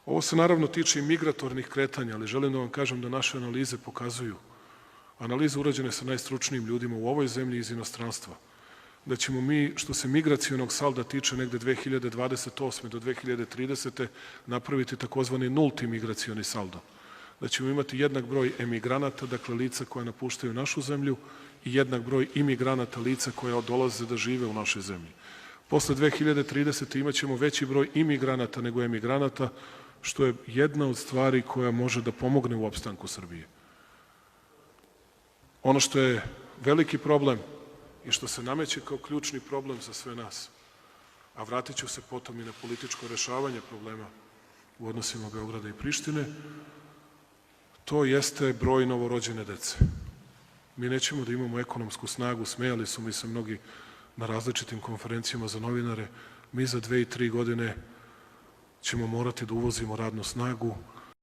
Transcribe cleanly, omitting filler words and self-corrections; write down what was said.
Ovo se naravno tiče i migratornih kretanja, ali želim da vam kažem da naše analize pokazuju, analize urađene sa najstručnijim ljudima u ovoj zemlji iz inostranstva, da ćemo mi, što se migracionog salda tiče, negde 2028. do 2030. napraviti takozvani nulti migracioni saldo. Da ćemo imati jednak broj emigranata, dakle lica koja napuštaju našu zemlju, i jednak broj imigranata, lica koja dolaze da žive u našoj zemlji. Posle 2030. imaćemo veći broj imigranata nego emigranata, što je jedna od stvari koja može da pomogne u opstanku Srbije. Ono što je veliki problem i što se nameće kao ključni problem za sve nas, a vratit ću se potom i na političko rešavanje problema u odnosima Beograda i Prištine, to jeste broj novorođene dece. Mi nećemo da imamo ekonomsku snagu, smejali su mi se mnogi na različitim konferencijama za novinare, mi za 2 i 3 godine ćemo morati da uvozimo radnu snagu,